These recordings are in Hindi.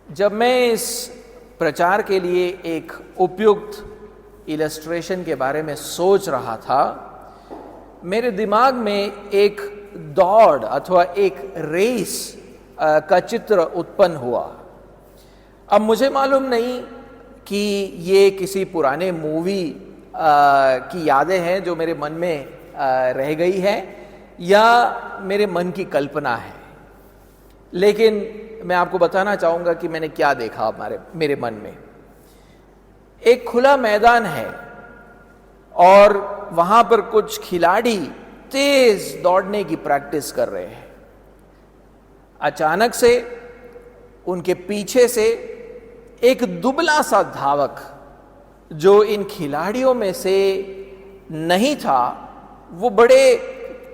जब मैं इस प्रचार के लिए एक उपयुक्त इलस्ट्रेशन के बारे में सोच रहा था, मेरे दिमाग में एक दौड़ अथवा एक रेस का चित्र उत्पन्न हुआ। अब मुझे मालूम नहीं कि ये किसी पुराने मूवी की यादें हैं जो मेरे मन में रह गई है या मेरे मन की कल्पना है, लेकिन मैं आपको बताना चाहूंगा कि मैंने क्या देखा मेरे मन में। एक खुला मैदान है और वहां पर कुछ खिलाड़ी तेज दौड़ने की प्रैक्टिस कर रहे हैं। अचानक से उनके पीछे से एक दुबला सा धावक, जो इन खिलाड़ियों में से नहीं था, वो बड़े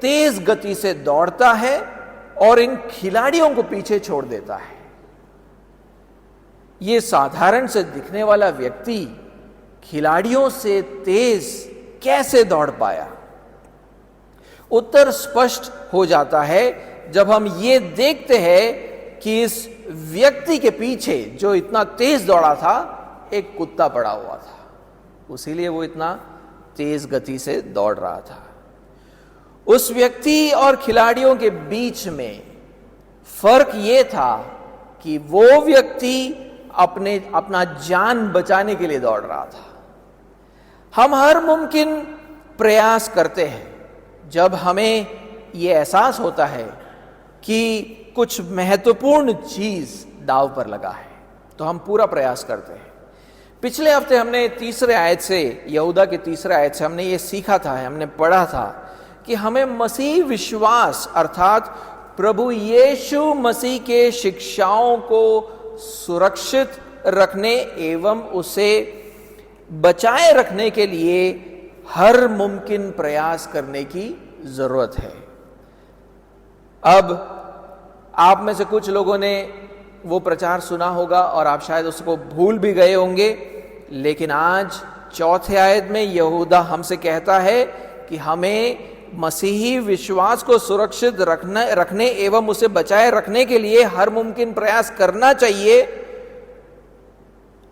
तेज गति से दौड़ता है और इन खिलाड़ियों को पीछे छोड़ देता है। ये साधारण से दिखने वाला व्यक्ति खिलाड़ियों से तेज कैसे दौड़ पाया? उत्तर स्पष्ट हो जाता है जब हम ये देखते हैं कि इस व्यक्ति के पीछे जो इतना तेज दौड़ा था, एक कुत्ता पड़ा हुआ था, उसीलिए वो इतना तेज गति से दौड़ रहा था। उस व्यक्ति और खिलाड़ियों के बीच में फर्क ये था कि वो व्यक्ति अपना जान बचाने के लिए दौड़ रहा था। हम हर मुमकिन प्रयास करते हैं जब हमें ये एहसास होता है कि कुछ महत्वपूर्ण चीज दांव पर लगा है, तो हम पूरा प्रयास करते हैं। पिछले हफ्ते हमने तीसरे आयत से, यहूदा के तीसरे आयत से हमने ये सीखा था, हमने पढ़ा था कि हमें मसीह विश्वास अर्थात प्रभु यीशु मसीह के शिक्षाओं को सुरक्षित रखने एवं उसे बचाए रखने के लिए हर मुमकिन प्रयास करने की जरूरत है। अब आप में से कुछ लोगों ने वो प्रचार सुना होगा और आप शायद उसको भूल भी गए होंगे, लेकिन आज चौथे आयत में यहूदा हमसे कहता है कि हमें मसीही विश्वास को सुरक्षित रखने एवं उसे बचाए रखने के लिए हर मुमकिन प्रयास करना चाहिए।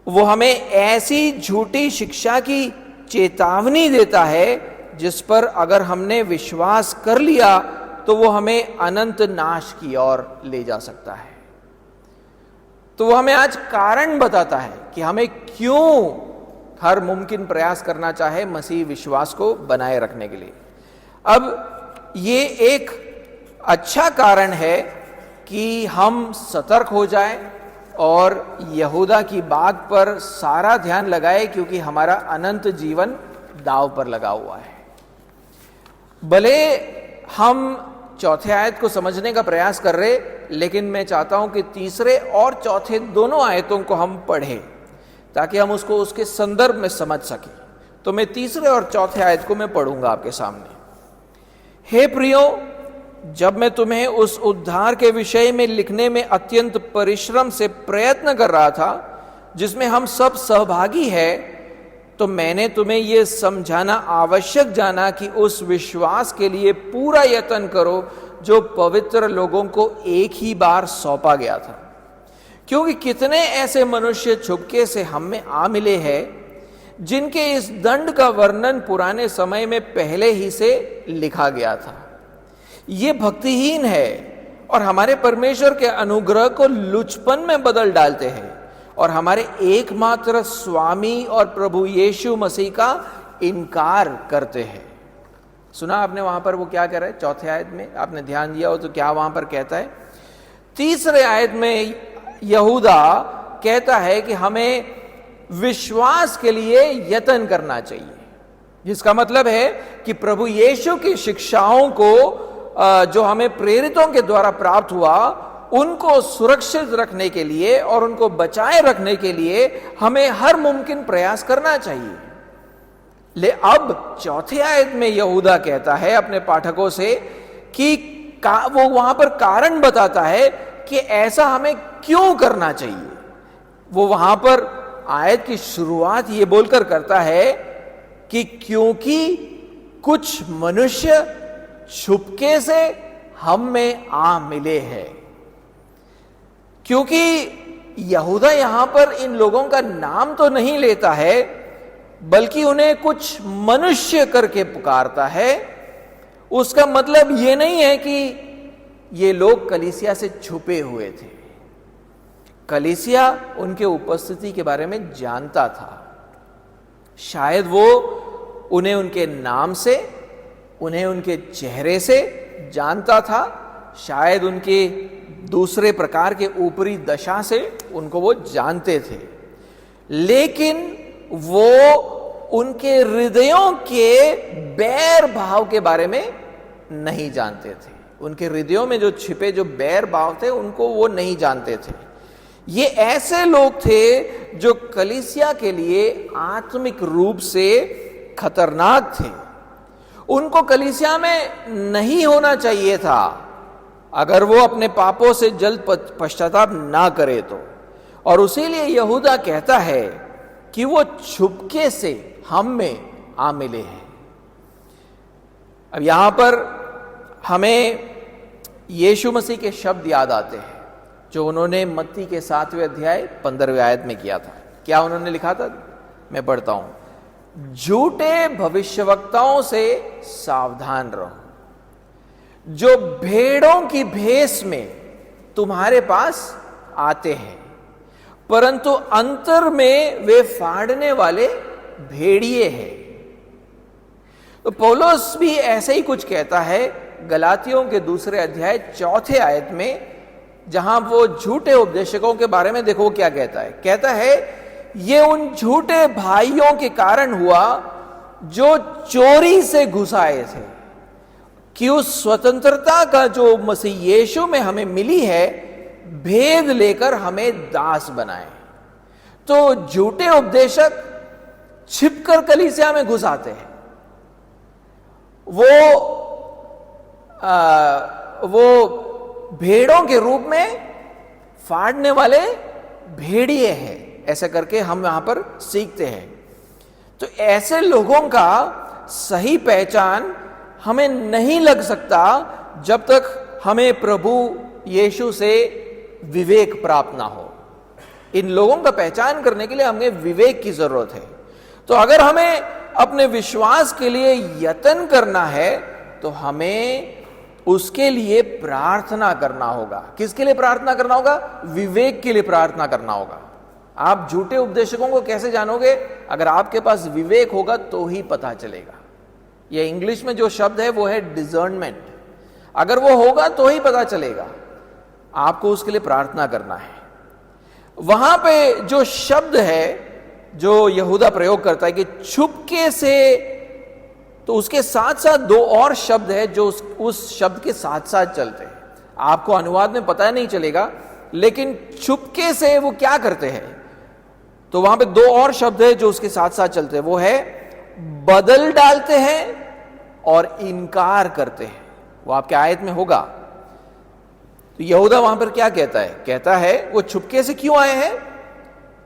वो हमें ऐसी झूठी शिक्षा की चेतावनी देता है जिस पर अगर हमने विश्वास कर लिया तो वो हमें अनंत नाश की ओर ले जा सकता है। तो वो हमें आज कारण बताता है कि हमें क्यों हर मुमकिन प्रयास करना चाहे मसीह विश्वास को बनाए रखने के लिए। अब ये एक अच्छा कारण है कि हम सतर्क हो जाएं और यहूदा की बात पर सारा ध्यान लगाएं, क्योंकि हमारा अनंत जीवन दांव पर लगा हुआ है। भले हम चौथे आयत को समझने का प्रयास कर रहे, लेकिन मैं चाहता हूं कि तीसरे और चौथे दोनों आयतों को हम पढ़ें ताकि हम उसको उसके संदर्भ में समझ सकें। तो मैं तीसरे और चौथे आयत को मैं पढ़ूंगा आपके सामने। हे प्रियो, जब मैं तुम्हें उस उद्धार के विषय में लिखने में अत्यंत परिश्रम से प्रयत्न कर रहा था जिसमें हम सब सहभागी हैं, तो मैंने तुम्हें यह समझाना आवश्यक जाना कि उस विश्वास के लिए पूरा यत्न करो जो पवित्र लोगों को एक ही बार सौंपा गया था। क्योंकि कितने ऐसे मनुष्य छुपके से हम में आ मिले हैं जिनके इस दंड का वर्णन पुराने समय में पहले ही से लिखा गया था। ये भक्तिहीन है और हमारे परमेश्वर के अनुग्रह को लुचपन में बदल डालते हैं और हमारे एकमात्र स्वामी और प्रभु यीशु मसीह का इनकार करते हैं। सुना आपने वहां पर वो क्या कह रहा है? चौथे आयत में आपने ध्यान दिया हो तो क्या वहां पर कहता है? तीसरे आयत में यहूदा कहता है कि हमें विश्वास के लिए यत्न करना चाहिए, जिसका मतलब है कि प्रभु यीशु की शिक्षाओं को जो हमें प्रेरितों के द्वारा प्राप्त हुआ, उनको सुरक्षित रखने के लिए और उनको बचाए रखने के लिए हमें हर मुमकिन प्रयास करना चाहिए। अब चौथे आयत में यहूदा कहता है अपने पाठकों से कि वो वहां पर कारण बताता है कि ऐसा हमें क्यों करना चाहिए। वो वहां पर आयत की शुरुआत ये बोलकर करता है कि क्योंकि कुछ मनुष्य छुपके से हम में आ मिले हैं। क्योंकि यहूदा यहां पर इन लोगों का नाम तो नहीं लेता है, बल्कि उन्हें कुछ मनुष्य करके पुकारता है। उसका मतलब यह नहीं है कि ये लोग कलीसिया से छुपे हुए थे। कलीसिया उनके उपस्थिति के बारे में जानता था। शायद वो उन्हें उनके नाम से, उन्हें उनके चेहरे से जानता था, शायद उनके दूसरे प्रकार के ऊपरी दशा से उनको वो जानते थे, लेकिन वो उनके हृदयों के बैर भाव के बारे में नहीं जानते थे। उनके हृदयों में जो छिपे जो बैर भाव थे उनको वो नहीं जानते थे। ये ऐसे लोग थे जो कलीसिया के लिए आत्मिक रूप से खतरनाक थे। उनको कलीसिया में नहीं होना चाहिए था अगर वो अपने पापों से जल्द पश्चाताप ना करे तो। और उसीलिए यहूदा कहता है कि वो छुपके से हम में आ मिले हैं। अब यहां पर हमें यीशु मसीह के शब्द याद आते हैं जो उन्होंने मत्ती के 7वें अध्याय 15वें आयत में किया था। क्या उन्होंने लिखा था? मैं पढ़ता हूं, झूठे भविष्यवक्ताओं से सावधान रहो, जो भेड़ों की भेष में तुम्हारे पास आते हैं, परंतु अंतर में वे फाड़ने वाले भेड़िए हैं। तो पौलुस भी ऐसे ही कुछ कहता है गलातियों के 2 अध्याय 4 आयत में, जहां वो झूठे उपदेशकों के बारे में देखो क्या कहता है। कहता है ये उन झूठे भाइयों के कारण हुआ जो चोरी से घुस आए थे, कि उस स्वतंत्रता का जो मसीह यीशु में हमें मिली है भेद लेकर हमें दास बनाए। तो झूठे उपदेशक छिपकर कलीसिया में घुस आते हैं। वो भेड़ों के रूप में फाड़ने वाले भेड़िए हैं, ऐसा करके हम यहां पर सीखते हैं। तो ऐसे लोगों का सही पहचान हमें नहीं लग सकता जब तक हमें प्रभु यीशु से विवेक प्राप्त ना हो। इन लोगों का पहचान करने के लिए हमें विवेक की जरूरत है। तो अगर हमें अपने विश्वास के लिए यत्न करना है तो हमें उसके लिए प्रार्थना करना होगा। किसके लिए प्रार्थना करना होगा? विवेक के लिए प्रार्थना करना होगा। आप झूठे उपदेशकों को कैसे जानोगे? अगर आपके पास विवेक होगा तो ही पता चलेगा। यह इंग्लिश में जो शब्द है वो है डिजर्नमेंट। अगर वो होगा तो ही पता चलेगा। आपको उसके लिए प्रार्थना करना है। वहां पे जो शब्द है जो यहूदा प्रयोग करता है कि छुपके से, तो उसके साथ साथ 2 और शब्द है जो उस शब्द के साथ साथ चलते हैं। आपको अनुवाद में पता नहीं चलेगा, लेकिन छुपके से वो क्या करते हैं? तो वहां पे 2 और शब्द है जो उसके साथ साथ चलते हैं। वो है बदल डालते हैं और इनकार करते हैं। वो आपके आयत में होगा। तो यहूदा वहां पर क्या कहता है? कहता है वो छुपके से क्यों आए हैं?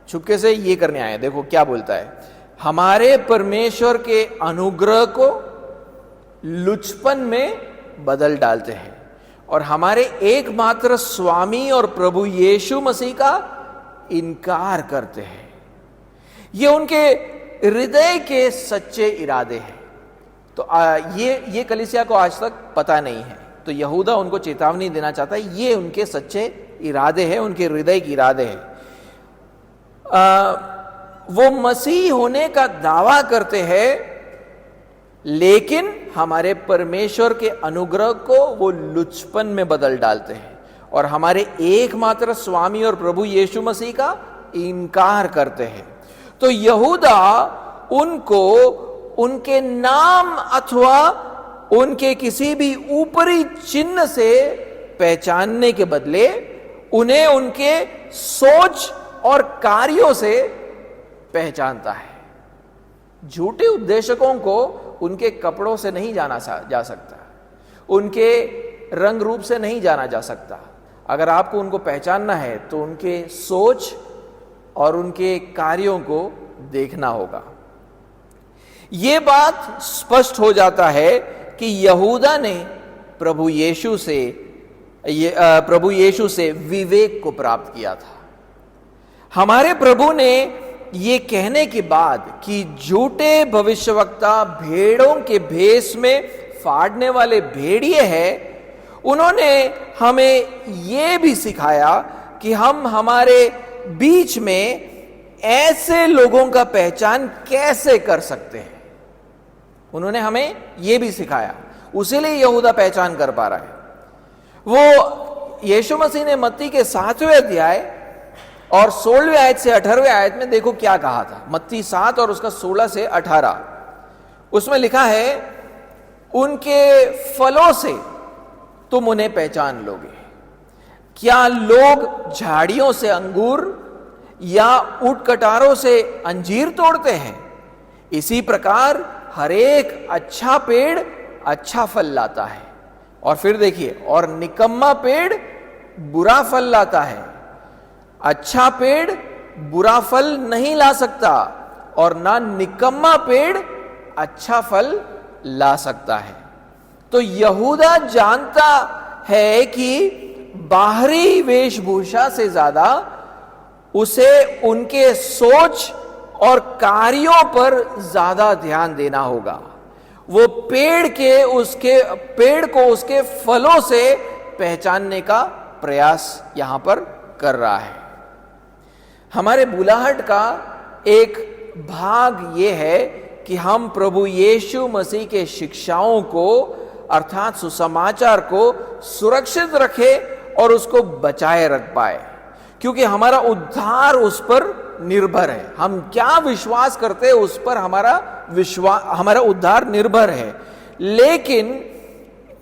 छुपके से ये करने आए हैं। देखो क्या बोलता है, हमारे परमेश्वर के अनुग्रह को लुचपन में बदल डालते हैं और हमारे एकमात्र स्वामी और प्रभु यीशु मसीह का इनकार करते हैं। ये उनके हृदय के सच्चे इरादे हैं। तो ये कलीसिया को आज तक पता नहीं है। तो यहूदा उनको चेतावनी देना चाहता है, ये उनके सच्चे इरादे हैं, उनके हृदय के इरादे हैं। वो मसीह होने का दावा करते हैं, लेकिन हमारे परमेश्वर के अनुग्रह को वो लुचपन में बदल डालते हैं और हमारे एकमात्र स्वामी और प्रभु यीशु मसीह का इनकार करते हैं। तो यहूदा उनको उनके नाम अथवा उनके किसी भी ऊपरी चिन्ह से पहचानने के बदले उन्हें उनके सोच और कार्यों से पहचानता है। झूठे उपदेशकों को उनके कपड़ों से नहीं जाना जा सकता, उनके रंग रूप से नहीं जाना जा सकता। अगर आपको उनको पहचानना है तो उनके सोच और उनके कार्यों को देखना होगा। यह बात स्पष्ट हो जाता है कि यहूदा ने प्रभु यीशु से विवेक को प्राप्त किया था। हमारे प्रभु ने ये कहने के बाद कि झूठे भविष्यवक्ता भेड़ों के भेष में फाड़ने वाले भेड़िए हैं, उन्होंने हमें ये भी सिखाया कि हम हमारे बीच में ऐसे लोगों का पहचान कैसे कर सकते हैं। उन्होंने हमें यह भी सिखाया, उसीलिए यहूदा पहचान कर पा रहा है। वो यीशु मसीह ने मत्ती के 7वें अध्याय और 16वें आयत से 18वें आयत में देखो क्या कहा था। मत्ती 7 और उसका 16 से 18, उसमें लिखा है, उनके फलों से तुम उन्हें पहचान लोगे। क्या लोग झाड़ियों से अंगूर या ऊंट कटारों से अंजीर तोड़ते हैं? इसी प्रकार हर एक अच्छा पेड़ अच्छा फल लाता है। और फिर देखिए, और निकम्मा पेड़ बुरा फल लाता है। अच्छा पेड़ बुरा फल नहीं ला सकता और ना निकम्मा पेड़ अच्छा फल ला सकता है। तो यहूदा जानता है कि बाहरी वेशभूषा से ज्यादा उसे उनके सोच और कार्यों पर ज्यादा ध्यान देना होगा। वो पेड़ को उसके फलों से पहचानने का प्रयास यहां पर कर रहा है। हमारे बुलाहट का एक भाग यह है कि हम प्रभु यीशु मसीह के शिक्षाओं को अर्थात सुसमाचार को सुरक्षित रखें और उसको बचाए रख पाए, क्योंकि हमारा उद्धार उस पर निर्भर है। हम क्या विश्वास करते हैं उस पर हमारा उद्धार निर्भर है। लेकिन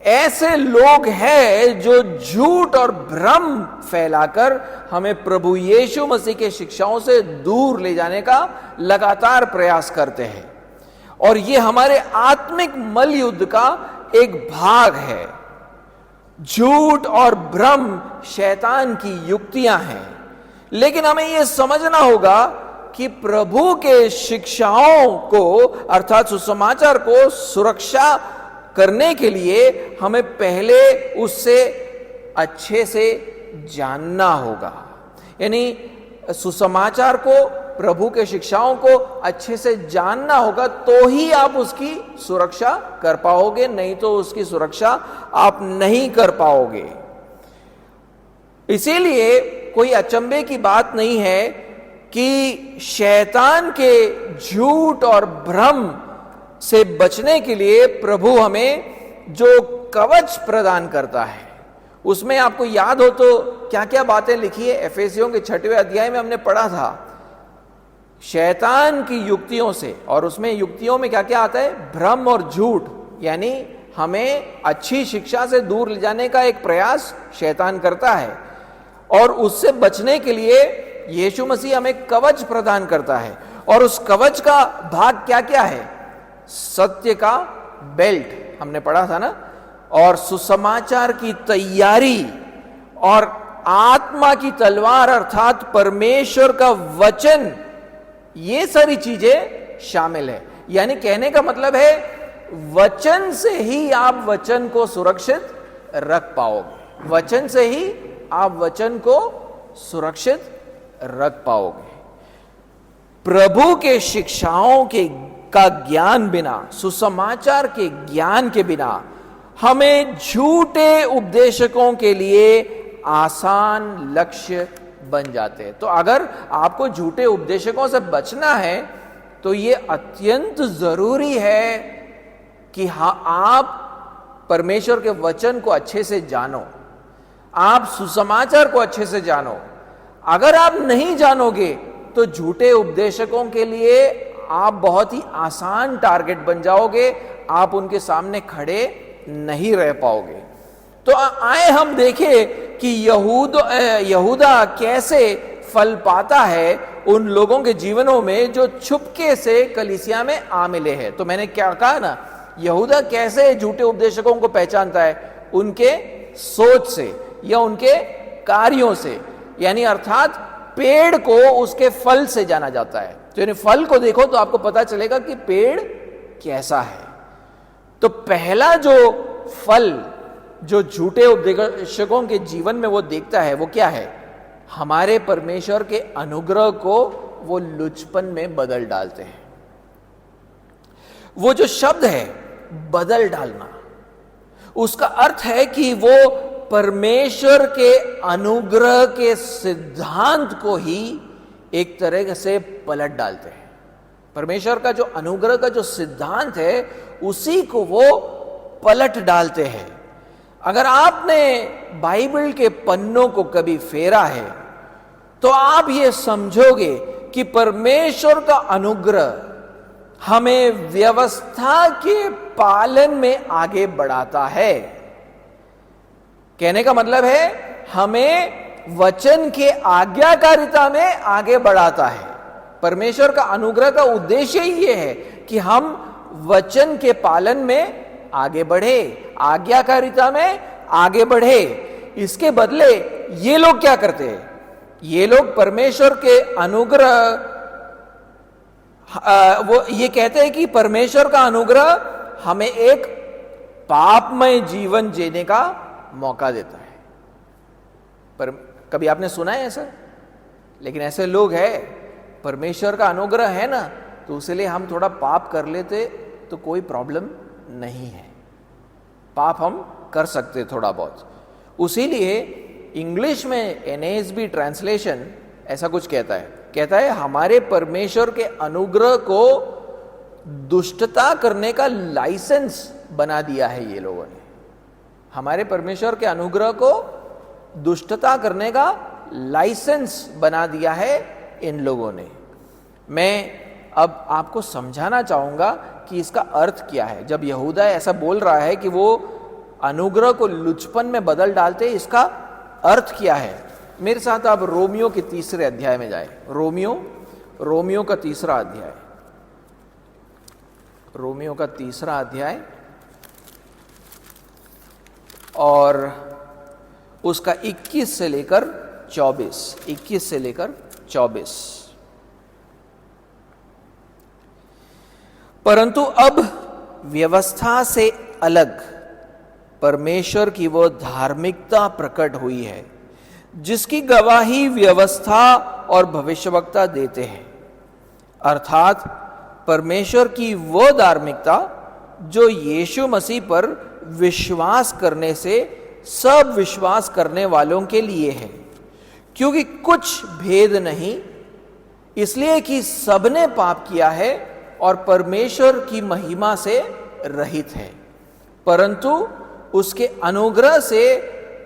ऐसे लोग हैं जो झूठ और भ्रम फैलाकर हमें प्रभु यीशु मसीह के शिक्षाओं से दूर ले जाने का लगातार प्रयास करते हैं, और ये हमारे आत्मिक मल युद्ध का एक भाग है। झूठ और भ्रम शैतान की युक्तियां हैं, लेकिन हमें यह समझना होगा कि प्रभु के शिक्षाओं को अर्थात सुसमाचार को सुरक्षा करने के लिए हमें पहले उससे अच्छे से जानना होगा। यानी सुसमाचार को, प्रभु के शिक्षाओं को अच्छे से जानना होगा, तो ही आप उसकी सुरक्षा कर पाओगे, नहीं तो उसकी सुरक्षा आप नहीं कर पाओगे। इसीलिए कोई अचंभे की बात नहीं है कि शैतान के झूठ और भ्रम से बचने के लिए प्रभु हमें जो कवच प्रदान करता है, उसमें आपको याद हो तो क्या क्या बातें लिखी है। एफेसियों के 6वें अध्याय में हमने पढ़ा था शैतान की युक्तियों से, और उसमें युक्तियों में क्या क्या आता है? भ्रम और झूठ, यानी हमें अच्छी शिक्षा से दूर ले जाने का एक प्रयास शैतान करता है, और उससे बचने के लिए यीशु मसीह हमें कवच प्रदान करता है। और उस कवच का भाग क्या क्या है? सत्य का बेल्ट हमने पढ़ा था ना, और सुसमाचार की तैयारी, और आत्मा की तलवार अर्थात परमेश्वर का वचन, ये सारी चीजें शामिल है। यानी कहने का मतलब है वचन से ही आप वचन को सुरक्षित रख पाओगे, वचन से ही आप वचन को सुरक्षित रख पाओगे। प्रभु के शिक्षाओं का ज्ञान बिना, सुसमाचार के ज्ञान के बिना हमें झूठे उपदेशकों के लिए आसान लक्ष्य बन जाते हैं। तो अगर आपको झूठे उपदेशकों से बचना है तो यह अत्यंत जरूरी है कि आप परमेश्वर के वचन को अच्छे से जानो, आप सुसमाचार को अच्छे से जानो। अगर आप नहीं जानोगे तो झूठे उपदेशकों के लिए आप बहुत ही आसान टारगेट बन जाओगे, आप उनके सामने खड़े नहीं रह पाओगे। तो आए हम देखें कि यहूदा कैसे फल पाता है उन लोगों के जीवनों में जो छुपके से कलीसिया में आ मिले हैं। तो मैंने क्या कहा ना, यहूदा कैसे झूठे उपदेशकों को पहचानता है? उनके सोच से या उनके कार्यों से, यानी अर्थात पेड़ को उसके फल से जाना जाता है। तो यानी फल को देखो तो आपको पता चलेगा कि पेड़ कैसा है। तो पहला जो फल जो झूठे उपदेशकों के जीवन में वो देखता है वो क्या है? हमारे परमेश्वर के अनुग्रह को वो लुचपन में बदल डालते हैं। वो जो शब्द है बदल डालना, उसका अर्थ है कि वो परमेश्वर के अनुग्रह के सिद्धांत को ही एक तरह से पलट डालते हैं। परमेश्वर का जो अनुग्रह का जो सिद्धांत है उसी को वो पलट डालते हैं। अगर आपने बाइबल के पन्नों को कभी फेरा है तो आप ये समझोगे कि परमेश्वर का अनुग्रह हमें व्यवस्था के पालन में आगे बढ़ाता है। कहने का मतलब है हमें वचन के आज्ञाकारिता में आगे बढ़ाता है। परमेश्वर का अनुग्रह का उद्देश्य ही यह है कि हम वचन के पालन में आगे बढ़े, आज्ञाकारिता में आगे बढ़े। इसके बदले ये लोग क्या करते हैं? ये लोग परमेश्वर के अनुग्रह, वो ये कहते हैं कि परमेश्वर का अनुग्रह हमें एक पापमय जीवन जीने का मौका देता है। पर कभी आपने सुना है ऐसा? लेकिन ऐसे लोग हैं, परमेश्वर का अनुग्रह है ना तो उसके हम थोड़ा पाप कर लेते तो कोई प्रॉब्लम नहीं है, पाप हम कर सकते थोड़ा बहुत। उसीलिए इंग्लिश में NASB ट्रांसलेशन ऐसा कुछ कहता है हमारे परमेश्वर के अनुग्रह को दुष्टता करने का लाइसेंस बना दिया है ये लोगों ने। हमारे परमेश्वर के अनुग्रह को दुष्टता करने का लाइसेंस बना दिया है इन लोगों ने। मैं अब आपको समझाना चाहूंगा कि इसका अर्थ क्या है। जब यहूदा ऐसा बोल रहा है कि वो अनुग्रह को लुचपन में बदल डालते, इसका अर्थ क्या है? मेरे साथ आप रोमियो के 3 अध्याय में जाए। रोमियो का 3 अध्याय, रोमियो का 3 अध्याय और उसका 21 से लेकर 24। परंतु अब व्यवस्था से अलग परमेश्वर की वो धार्मिकता प्रकट हुई है जिसकी गवाही व्यवस्था और भविष्यवक्ता देते हैं, अर्थात परमेश्वर की वो धार्मिकता जो यीशु मसीह पर विश्वास करने से सब विश्वास करने वालों के लिए है। क्योंकि कुछ भेद नहीं, इसलिए कि सबने पाप किया है और परमेश्वर की महिमा से रहित है, परंतु उसके अनुग्रह से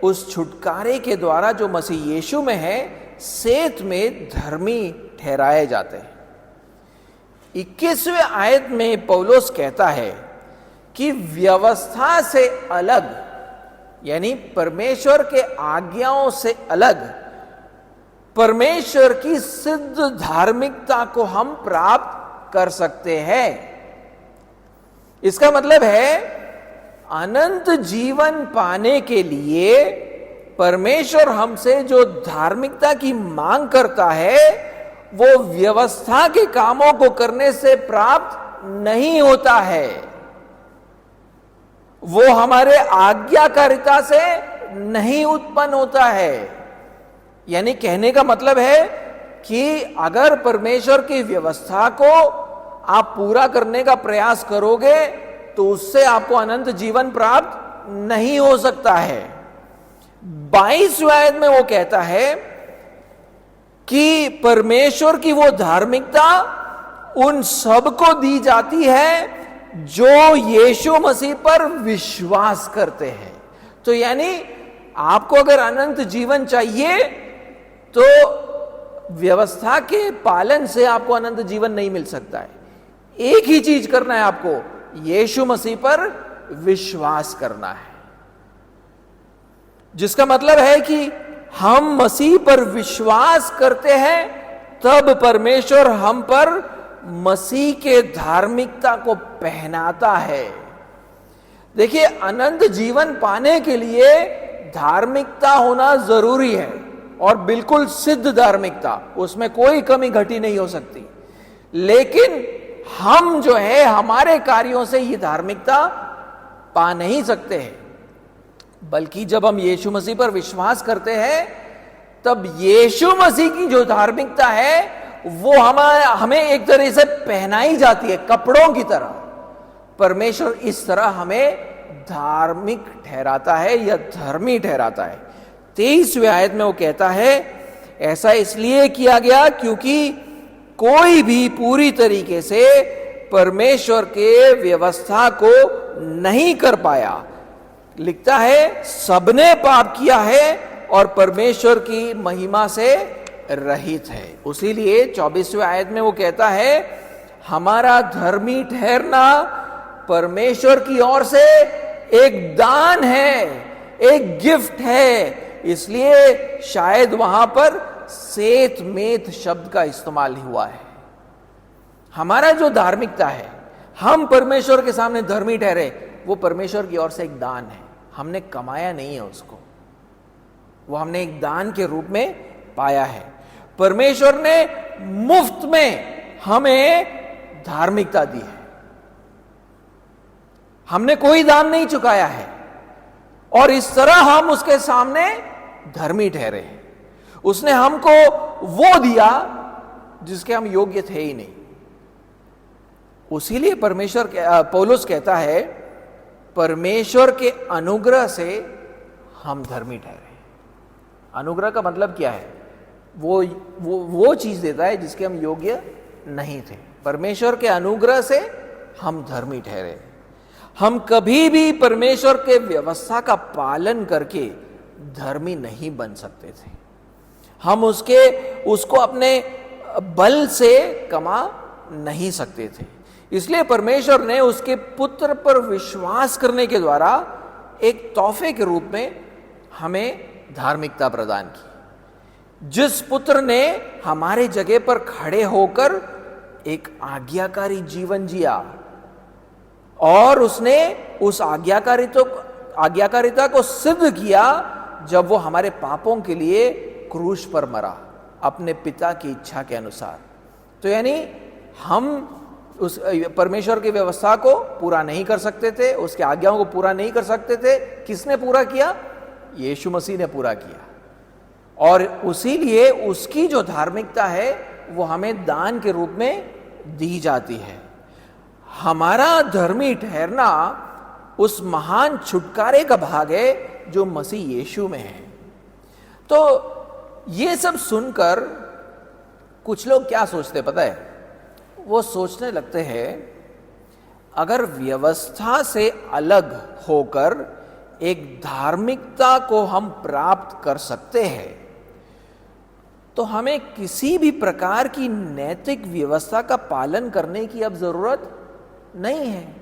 उस छुटकारे के द्वारा जो मसीह यीशु में है सेत में धर्मी ठहराए जाते हैं। 21वें आयत में पौलुस कहता है कि व्यवस्था से अलग, यानी परमेश्वर के आज्ञाओं से अलग परमेश्वर की सिद्ध धार्मिकता को हम प्राप्त कर सकते हैं। इसका मतलब है अनंत जीवन पाने के लिए परमेश्वर हमसे जो धार्मिकता की मांग करता है वो व्यवस्था के कामों को करने से प्राप्त नहीं होता है, वो हमारे आज्ञाकारिता से नहीं उत्पन्न होता है। यानी कहने का मतलब है कि अगर परमेश्वर की व्यवस्था को आप पूरा करने का प्रयास करोगे तो उससे आपको अनंत जीवन प्राप्त नहीं हो सकता है। 22वें आयत में वो कहता है कि परमेश्वर की वो धार्मिकता उन सबको दी जाती है जो यीशु मसीह पर विश्वास करते हैं। तो यानी आपको अगर अनंत जीवन चाहिए तो व्यवस्था के पालन से आपको अनंत जीवन नहीं मिल सकता है। एक ही चीज करना है आपको, यीशु मसीह पर विश्वास करना है। जिसका मतलब है कि हम मसीह पर विश्वास करते हैं तब परमेश्वर हम पर मसीह के धार्मिकता को पहनाता है। देखिए, अनंत जीवन पाने के लिए धार्मिकता होना जरूरी है और बिल्कुल सिद्ध धार्मिकता, उसमें कोई कमी घटी नहीं हो सकती। लेकिन हम जो है हमारे कार्यों से ये धार्मिकता पा नहीं सकते हैं, बल्कि जब हम यीशु मसीह पर विश्वास करते हैं तब यीशु मसीह की जो धार्मिकता है वो हमें एक तरह से पहनाई जाती है कपड़ों की तरह। परमेश्वर इस तरह हमें धार्मिक ठहराता है या धर्मी ठहराता है। 23वें आयत में वो कहता है ऐसा इसलिए किया गया क्योंकि कोई भी पूरी तरीके से परमेश्वर के व्यवस्था को नहीं कर पाया। लिखता है सबने पाप किया है और परमेश्वर की महिमा से रहित है। उसीलिए 24वें आयत में वो कहता है हमारा धर्मी ठहरना परमेश्वर की ओर से एक दान है, एक गिफ्ट है। इसलिए शायद वहां पर सेत मेत शब्द का इस्तेमाल हुआ है। हमारा जो धार्मिकता है, हम परमेश्वर के सामने धर्मी ठहरे, वो परमेश्वर की ओर से एक दान है। हमने कमाया नहीं है उसको, वो हमने एक दान के रूप में पाया है। परमेश्वर ने मुफ्त में हमें धार्मिकता दी है। हमने कोई दान नहीं चुकाया है और इस तरह हम उसके सामने धर्मी ठहरे हैं। उसने हमको वो दिया जिसके हम योग्य थे ही नहीं। उसीलिए पौलुस कहता है परमेश्वर के अनुग्रह से हम धर्मी ठहरे। अनुग्रह का मतलब क्या है? वो चीज देता है जिसके हम योग्य नहीं थे। परमेश्वर के अनुग्रह से हम धर्मी ठहरे। हम कभी भी परमेश्वर के व्यवस्था का पालन करके धर्मी नहीं बन सकते थे। हम उसको अपने बल से कमा नहीं सकते थे। इसलिए परमेश्वर ने उसके पुत्र पर विश्वास करने के द्वारा एक तोहफे के रूप में हमें धार्मिकता प्रदान की। जिस पुत्र ने हमारे जगह पर खड़े होकर एक आज्ञाकारी जीवन जिया और उसने उस आज्ञाकारिता को सिद्ध किया जब वो हमारे पापों के लिए क्रूस पर मरा अपने पिता की इच्छा के अनुसार। तो यानी हम उस परमेश्वर की व्यवस्था को पूरा नहीं कर सकते थे, उसके आज्ञाओं को पूरा नहीं कर सकते थे। किसने पूरा किया? यीशु मसीह ने पूरा किया। और उसीलिए उसकी जो धार्मिकता है वो हमें दान के रूप में दी जाती है। हमारा धर्मी ठहरना उस महान छुटकारे का भाग है जो मसीह यीशु में है। तो ये सब सुनकर कुछ लोग क्या सोचते पता है? वो सोचने लगते हैं अगर व्यवस्था से अलग होकर एक धार्मिकता को हम प्राप्त कर सकते हैं तो हमें किसी भी प्रकार की नैतिक व्यवस्था का पालन करने की अब जरूरत नहीं है।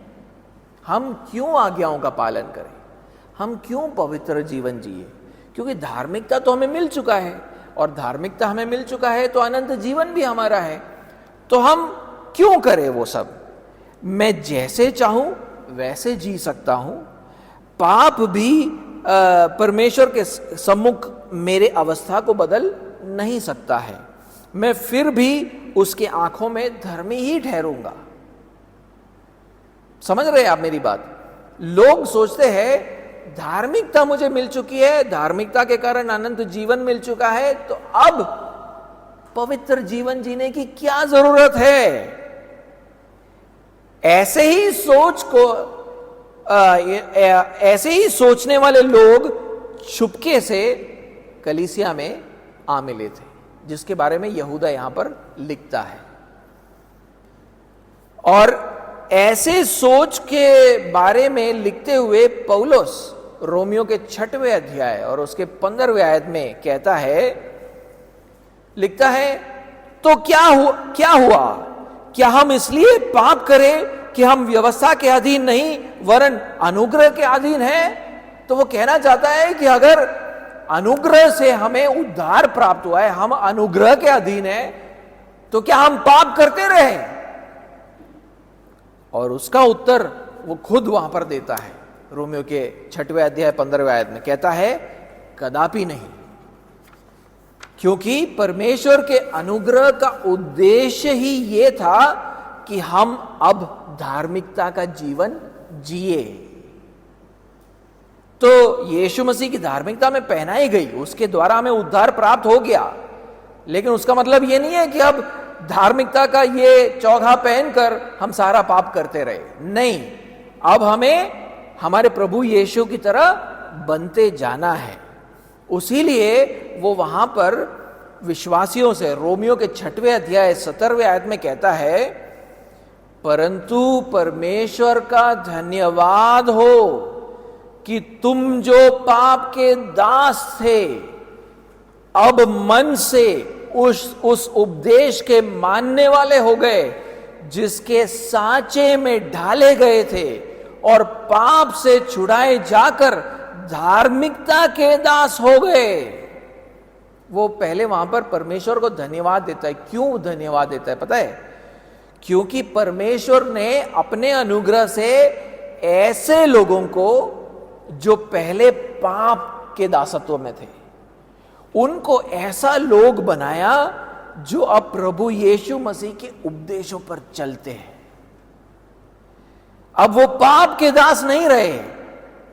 हम क्यों आज्ञाओं का पालन करें? हम क्यों पवित्र जीवन जिए? क्योंकि धार्मिकता तो हमें मिल चुका है और धार्मिकता हमें मिल चुका है तो अनंत जीवन भी हमारा है। तो हम क्यों करें वो सब? मैं जैसे चाहूं वैसे जी सकता हूं। पाप भी परमेश्वर के सम्मुख मेरे अवस्था को बदल नहीं सकता है। मैं फिर भी उसके आंखों में धर्मी ही ठहरूंगा। समझ रहे हैं आप मेरी बात? लोग सोचते हैं धार्मिकता मुझे मिल चुकी है, धार्मिकता के कारण अनंत जीवन मिल चुका है, तो अब पवित्र जीवन जीने की क्या जरूरत है? ऐसे ही सोचने वाले लोग छुपके से कलीसिया में आ मिले थे, जिसके बारे में यहूदा यहां पर लिखता है। और ऐसे सोच के बारे में लिखते हुए पौलुस रोमियो के 6वें अध्याय और उसके 15वें आयत में कहता है, लिखता है, तो क्या हुआ? क्या हम इसलिए पाप करें कि हम व्यवस्था के अधीन नहीं वरन अनुग्रह के अधीन हैं? तो वो कहना चाहता है कि अगर अनुग्रह से हमें उद्धार प्राप्त हुआ है, हम अनुग्रह के अधीन हैं, तो क्या हम पाप करते रहे? और उसका उत्तर वो खुद वहां पर देता है रोमियो के 6वें अध्याय 15वें आयत में। कहता है कदापि नहीं, क्योंकि परमेश्वर के अनुग्रह का उद्देश्य ही ये था कि हम अब धार्मिकता का जीवन जिए। तो यीशु मसीह की धार्मिकता में पहनाई गई, उसके द्वारा हमें उद्धार प्राप्त हो गया, लेकिन उसका मतलब यह नहीं है कि अब धार्मिकता का ये चौगा पहनकर हम सारा पाप करते रहे। नहीं, अब हमें हमारे प्रभु यीशु की तरह बनते जाना है। उसीलिए वो वहां पर विश्वासियों से रोमियो के 6वें अध्याय 17वें आयत में कहता है, परंतु परमेश्वर का धन्यवाद हो कि तुम जो पाप के दास थे अब मन से उस उपदेश के मानने वाले हो गए जिसके सांचे में ढाले गए थे, और पाप से छुड़ाए जाकर धार्मिकता के दास हो गए। वो पहले वहां पर परमेश्वर को धन्यवाद देता है। क्यों धन्यवाद देता है पता है? क्योंकि परमेश्वर ने अपने अनुग्रह से ऐसे लोगों को जो पहले पाप के दासत्व में थे, उनको ऐसा लोग बनाया जो अब प्रभु यीशु मसीह के उपदेशों पर चलते हैं। अब वो पाप के दास नहीं रहे,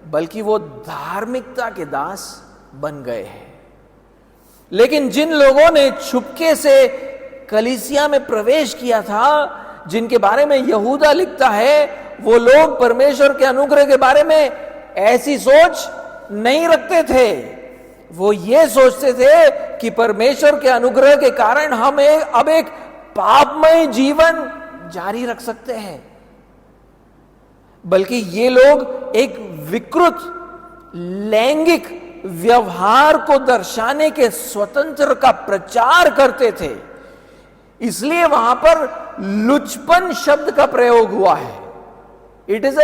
बल्कि वो धार्मिकता के दास बन गए हैं। लेकिन जिन लोगों ने छुपके से कलीसिया में प्रवेश किया था, जिनके बारे में यहूदा लिखता है, वो लोग परमेश्वर के अनुग्रह के बारे में ऐसी सोच नहीं रखते थे। वो ये सोचते थे कि परमेश्वर के अनुग्रह के कारण हम अब एक पापमय जीवन जारी रख सकते हैं। बल्कि ये लोग एक विकृत लैंगिक व्यवहार को दर्शाने के स्वतंत्र का प्रचार करते थे। इसलिए वहां पर लुचपन शब्द का प्रयोग हुआ है। इट इज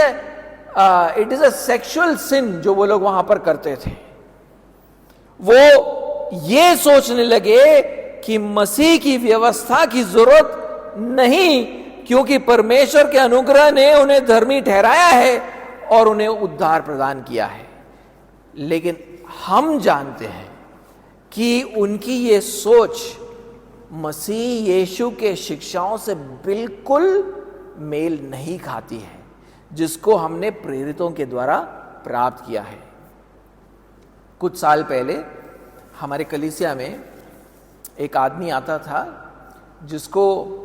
ए सेक्सुअल सिन जो वो लोग वहां पर करते थे। वो ये सोचने लगे कि मसीह की व्यवस्था की जरूरत नहीं, क्योंकि परमेश्वर के अनुग्रह ने उन्हें धर्मी ठहराया है और उन्हें उद्धार प्रदान किया है। लेकिन हम जानते हैं कि उनकी ये सोच मसीह यीशु के शिक्षाओं से बिल्कुल मेल नहीं खाती है, जिसको हमने प्रेरितों के द्वारा प्राप्त किया है। कुछ साल पहले हमारे कलीसिया में एक आदमी आता था जिसको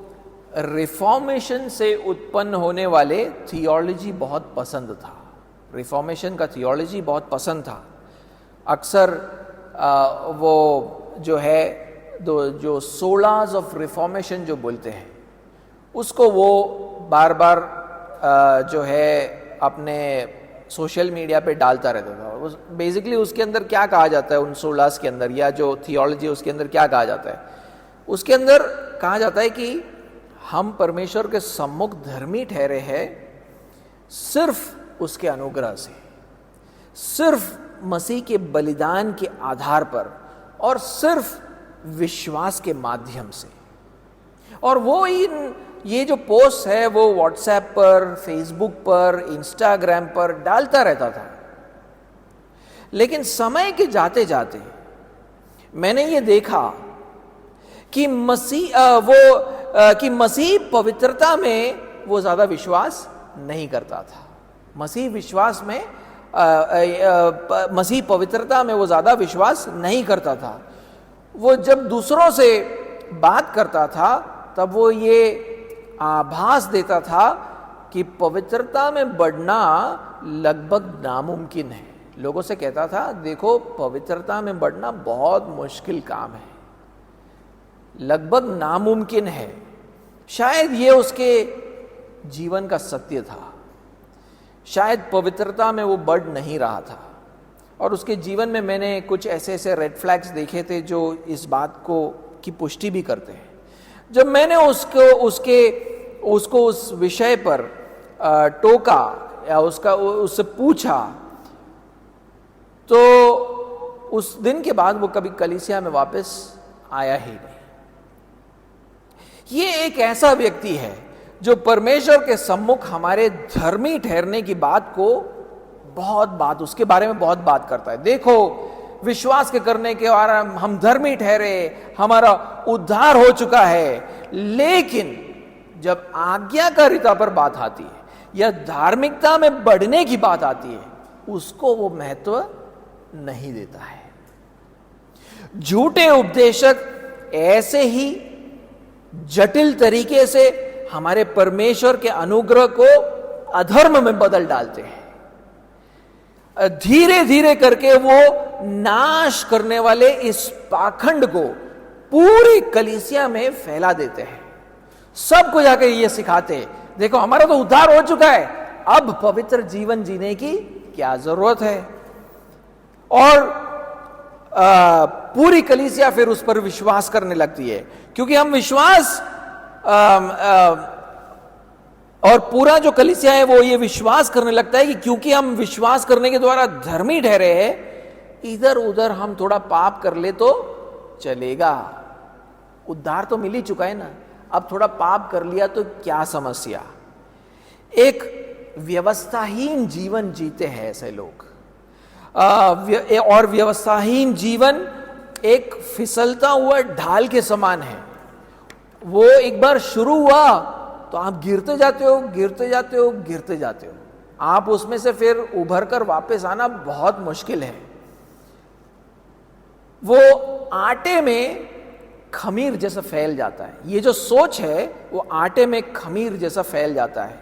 रिफॉर्मेशन से उत्पन्न होने वाले थियोलॉजी बहुत पसंद था। रिफॉर्मेशन का थियोलॉजी बहुत पसंद था। अक्सर वो जो है जो सोलास ऑफ रिफॉर्मेशन जो बोलते हैं, उसको वो बार बार जो है अपने सोशल मीडिया पे डालता रहता था। बेसिकली उसके अंदर क्या कहा जाता है, उन सोलास के अंदर, या जो थियोलॉजी उसके अंदर क्या कहा जाता है? उसके अंदर कहा जाता है कि हम परमेश्वर के सम्मुख धर्मी ठहरे हैं सिर्फ उसके अनुग्रह से, सिर्फ मसीह के बलिदान के आधार पर, और सिर्फ विश्वास के माध्यम से। और वो ये जो पोस्ट है वो व्हाट्सएप पर, फेसबुक पर, इंस्टाग्राम पर डालता रहता था। लेकिन समय के जाते जाते मैंने ये देखा कि मसीह पवित्रता में वो ज्यादा विश्वास नहीं करता था। मसीह पवित्रता में वो ज्यादा विश्वास नहीं करता था। वो जब दूसरों से बात करता था तब वो ये आभास देता था कि पवित्रता में बढ़ना लगभग नामुमकिन है। लोगों से कहता था, देखो पवित्रता में बढ़ना बहुत मुश्किल काम है, लगभग नामुमकिन है। शायद ये उसके जीवन का सत्य था। शायद पवित्रता में वो बढ़ नहीं रहा था। और उसके जीवन में मैंने कुछ ऐसे ऐसे रेड फ्लैग्स देखे थे जो इस बात की पुष्टि भी करते हैं। जब मैंने उसको उस विषय पर टोका या उससे पूछा, तो उस दिन के बाद वो कभी कलीसिया में वापस आया ही नहीं। ये एक ऐसा व्यक्ति है जो परमेश्वर के सम्मुख हमारे धर्मी ठहरने की उसके बारे में बहुत बात करता है। देखो, विश्वास के करने के द्वारा हम धर्मी ठहरे, हमारा उद्धार हो चुका है। लेकिन जब आज्ञाकारिता पर बात आती है या धार्मिकता में बढ़ने की बात आती है, उसको वो महत्व नहीं देता है। झूठे उपदेशक ऐसे ही जटिल तरीके से हमारे परमेश्वर के अनुग्रह को अधर्म में बदल डालते हैं। धीरे धीरे करके वो नाश करने वाले इस पाखंड को पूरी कलीसिया में फैला देते हैं। सबको जाकर ये सिखाते हैं, देखो हमारा तो उद्धार हो चुका है, अब पवित्र जीवन जीने की क्या जरूरत है। और पूरी कलीसिया फिर उस पर विश्वास करने लगती है, क्योंकि हम विश्वास और पूरा जो कलीसिया है वो ये विश्वास करने लगता है कि क्योंकि हम विश्वास करने के द्वारा धर्मी ठहरे हैं, इधर उधर हम थोड़ा पाप कर ले तो चलेगा, उद्धार तो मिल ही चुका है ना, अब थोड़ा पाप कर लिया तो क्या समस्या। एक व्यवस्थाहीन जीवन जीते हैं ऐसे लोग। और व्यवस्थाहीन जीवन एक फिसलता हुआ ढाल के समान है। वो एक बार शुरू हुआ तो आप गिरते जाते हो, गिरते जाते हो, गिरते जाते हो। आप उसमें से फिर उभर कर वापस आना बहुत मुश्किल है। वो आटे में खमीर जैसा फैल जाता है। ये जो सोच है वो आटे में खमीर जैसा फैल जाता है।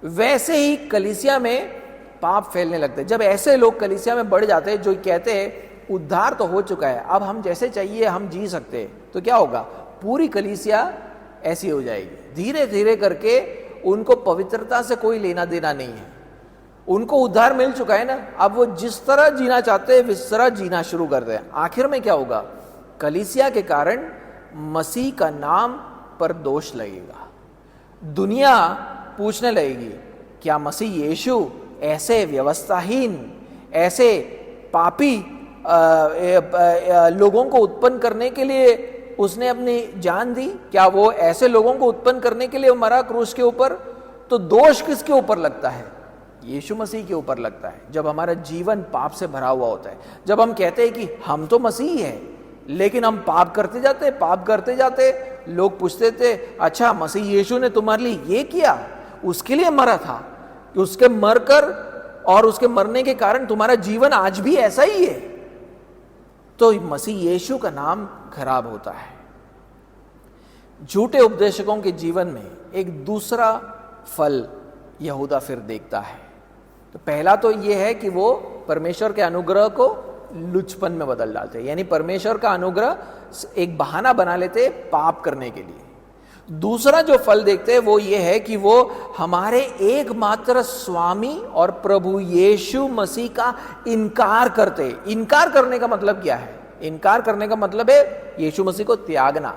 वैसे ही कलीसिया में पाप फैलने लगते हैं। जब ऐसे लोग कलीसिया में बढ़ जाते हैं जो कहते हैं उद्धार तो हो चुका है, अब हम जैसे चाहिए हम जी सकते हैं, तो क्या होगा, पूरी कलीसिया ऐसी हो जाएगी। धीरे धीरे करके उनको पवित्रता से कोई लेना देना नहीं है। उनको उद्धार मिल चुका है ना, अब वो जिस तरह जीना चाहते हैं उस तरह जीना शुरू कर दें। आखिर में क्या होगा, कलीसिया के कारण मसीह का नाम पर दोष लगेगा। दुनिया पूछने लगेगी क्या मसीह यीशु ऐसे व्यवस्थाहीन, ऐसे पापी लोगों को उत्पन्न करने के लिए उसने अपनी जान दी? क्या वो ऐसे लोगों को उत्पन्न करने के लिए मरा क्रूस के ऊपर? तो दोष किसके ऊपर लगता है? यीशु मसीह के ऊपर लगता है। जब हमारा जीवन पाप से भरा हुआ होता है, जब हम कहते हैं कि हम तो मसीह हैं लेकिन हम पाप करते जाते, पाप करते जाते, लोग पूछते थे अच्छा मसीह यीशु ने तुम्हारे लिए ये किया, उसके लिए मरा था, कि उसके मरकर और उसके मरने के कारण तुम्हारा जीवन आज भी ऐसा ही है, तो मसीह यीशु का नाम खराब होता है। झूठे उपदेशकों के जीवन में एक दूसरा फल यहूदा फिर देखता है। तो पहला तो यह है कि वो परमेश्वर के अनुग्रह को लुचपन में बदल डालते हैं, यानी परमेश्वर का अनुग्रह एक बहाना बना लेते हैं पाप करने के लिए। दूसरा जो फल देखते हैं वो ये है कि वो हमारे एकमात्र स्वामी और प्रभु यीशु मसीह का इनकार करते हैं। इनकार करने का मतलब क्या है? इनकार करने का मतलब है यीशु मसीह को त्यागना।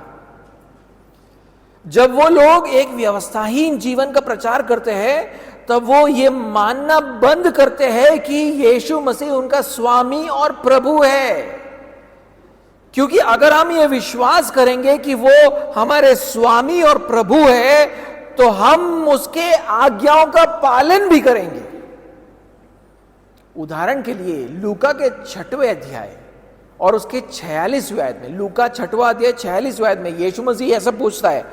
जब वो लोग एक व्यवस्थाहीन जीवन का प्रचार करते हैं तब वो ये मानना बंद करते हैं कि यीशु मसीह उनका स्वामी और प्रभु है। क्योंकि अगर हम ये विश्वास करेंगे कि वो हमारे स्वामी और प्रभु है तो हम उसके आज्ञाओं का पालन भी करेंगे। उदाहरण के लिए लूका के 6वें अध्याय और उसके 46वें आयत में, लूका 6वां अध्याय 46वें आयत में यीशु मसीह ऐसा पूछता है,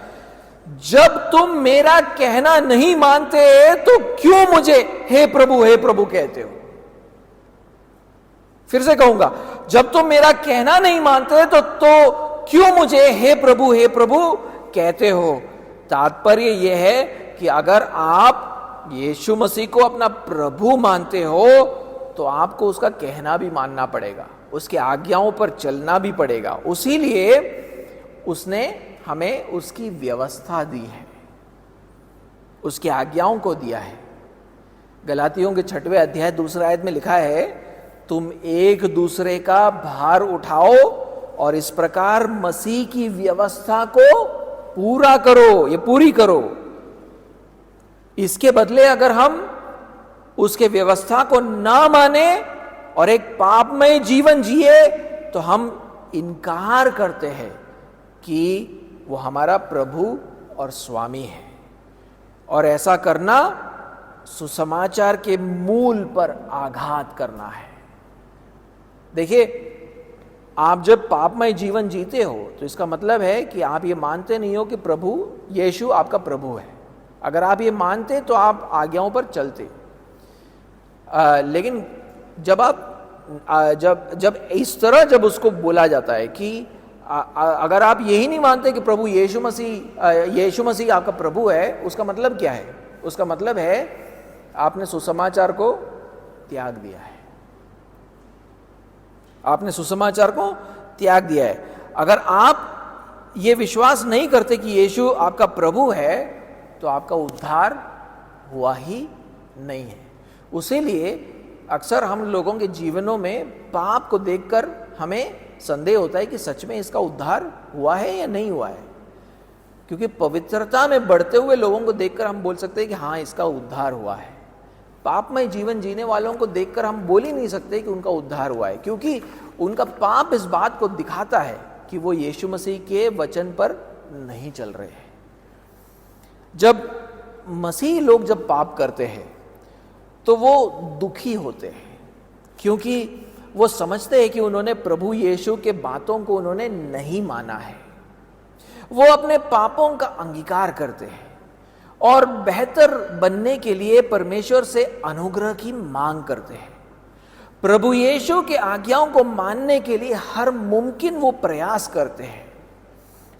जब तुम मेरा कहना नहीं मानते तो क्यों मुझे हे प्रभु कहते हो? फिर से कहूंगा, जब तुम मेरा कहना नहीं मानते तो क्यों मुझे हे प्रभु कहते हो? तात्पर्य यह है कि अगर आप यीशु मसीह को अपना प्रभु मानते हो तो आपको उसका कहना भी मानना पड़ेगा, उसके आज्ञाओं पर चलना भी पड़ेगा। उसीलिए उसने हमें उसकी व्यवस्था दी है, उसकी आज्ञाओं को दिया है। गलातियों के 6वें अध्याय 2 आयत में लिखा है, तुम एक दूसरे का भार उठाओ और इस प्रकार मसीह की व्यवस्था को पूरा करो, ये पूरी करो। इसके बदले अगर हम उसके व्यवस्था को ना माने और एक पापमय जीवन जिए तो हम इनकार करते हैं कि वो हमारा प्रभु और स्वामी है। और ऐसा करना सुसमाचार के मूल पर आघात करना है। देखिए, आप जब पापमय जीवन जीते हो तो इसका मतलब है कि आप ये मानते नहीं हो कि प्रभु यीशु आपका प्रभु है। अगर आप ये मानते तो आप आज्ञाओं पर चलते। लेकिन जब इस तरह जब उसको बोला जाता है कि अगर आप यही नहीं मानते कि प्रभु यीशु मसीह आपका प्रभु है, उसका मतलब क्या है? उसका मतलब है आपने सुसमाचार को त्याग दिया है। आपने सुसमाचार को त्याग दिया है। अगर आप ये विश्वास नहीं करते कि यीशु आपका प्रभु है, तो आपका उद्धार हुआ ही नहीं है। उसीलिए अक्सर हम लोगों के जीवनों में पाप को देखकर हमें संदेह होता है कि सच में इसका उद्धार हुआ है या नहीं हुआ है। क्योंकि पवित्रता में बढ़ते हुए लोगों को देखकर हम बोल सकते हैं कि हाँ, इसका उद्धार हुआ है। पापमय जीवन जीने वालों को देखकर हम बोल ही नहीं सकते कि उनका उद्धार हुआ है, क्योंकि उनका पाप इस बात को दिखाता है कि वो यीशु मसीह के वचन पर नहीं चल रहे हैं। जब मसीह लोग जब पाप करते हैं तो वो दुखी होते हैं, क्योंकि वो समझते हैं कि उन्होंने प्रभु यीशु के बातों को उन्होंने नहीं माना है। वो अपने पापों का अंगीकार करते हैं और बेहतर बनने के लिए परमेश्वर से अनुग्रह की मांग करते हैं। प्रभु यीशु के आज्ञाओं को मानने के लिए हर मुमकिन वो प्रयास करते हैं,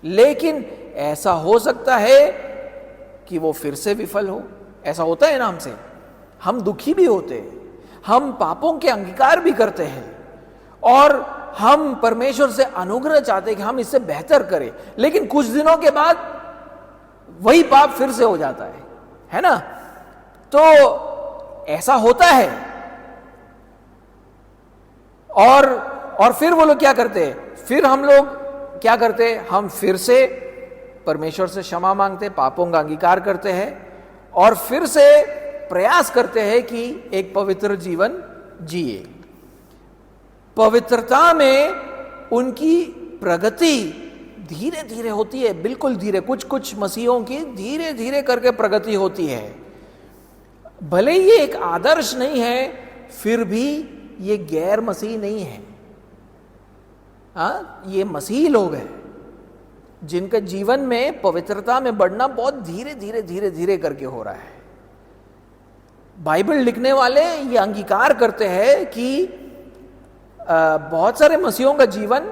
लेकिन ऐसा हो सकता है कि वो फिर से विफल हो। ऐसा होता है ना हमसे। हम दुखी भी होते हैं, हम पापों के अंगीकार भी करते हैं और हम परमेश्वर से अनुग्रह चाहते हैं कि हम इससे बेहतर करें, लेकिन कुछ दिनों के बाद वही पाप फिर से हो जाता है ना। तो ऐसा होता है। और फिर वो लोग क्या करते हैं? फिर हम लोग क्या करते हैं? हम फिर से परमेश्वर से क्षमा मांगते, पापों का अंगीकार करते हैं और फिर से प्रयास करते हैं कि एक पवित्र जीवन जिए। पवित्रता में उनकी प्रगति धीरे धीरे होती है, बिल्कुल धीरे। कुछ मसीहों की धीरे धीरे करके प्रगति होती है। भले ये एक आदर्श नहीं है, फिर भी ये गैर मसीह नहीं है। ये मसीह लोग हैं जिनके जीवन में पवित्रता में बढ़ना बहुत धीरे धीरे धीरे धीरे करके हो रहा है। बाइबल लिखने वाले ये अंगीकार करते हैं कि बहुत सारे मसीहों का जीवन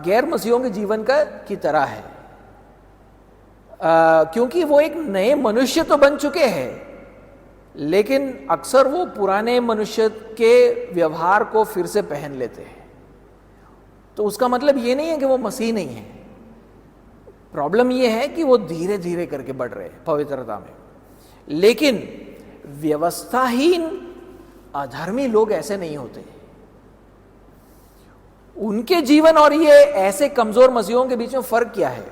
गैर मसीहों के जीवन की तरह है, क्योंकि वो एक नए मनुष्य तो बन चुके हैं, लेकिन अक्सर वो पुराने मनुष्य के व्यवहार को फिर से पहन लेते हैं। तो उसका मतलब ये नहीं है कि वो मसीह नहीं है। प्रॉब्लम ये है कि वो धीरे धीरे करके बढ़ रहे हैं पवित्रता में। लेकिन व्यवस्थाहीन अधर्मी लोग ऐसे नहीं होते। उनके जीवन और ये ऐसे कमजोर मसीहों के बीच में फर्क क्या है?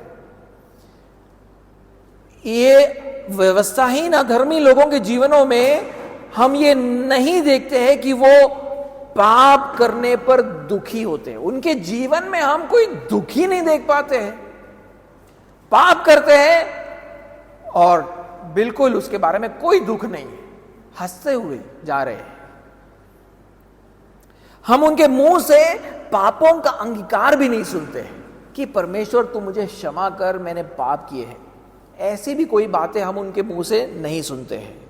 ये व्यवस्थाहीन अधर्मी लोगों के जीवनों में हम ये नहीं देखते हैं कि वो पाप करने पर दुखी होते हैं। उनके जीवन में हम कोई दुखी नहीं देख पाते हैं। पाप करते हैं और बिल्कुल उसके बारे में कोई दुख नहीं है, हंसते हुए जा रहे हैं। हम उनके मुंह से पापों का अंगीकार भी नहीं सुनते हैं कि परमेश्वर तू मुझे क्षमा कर, मैंने पाप किए हैं। ऐसी भी कोई बातें हम उनके मुंह से नहीं सुनते हैं।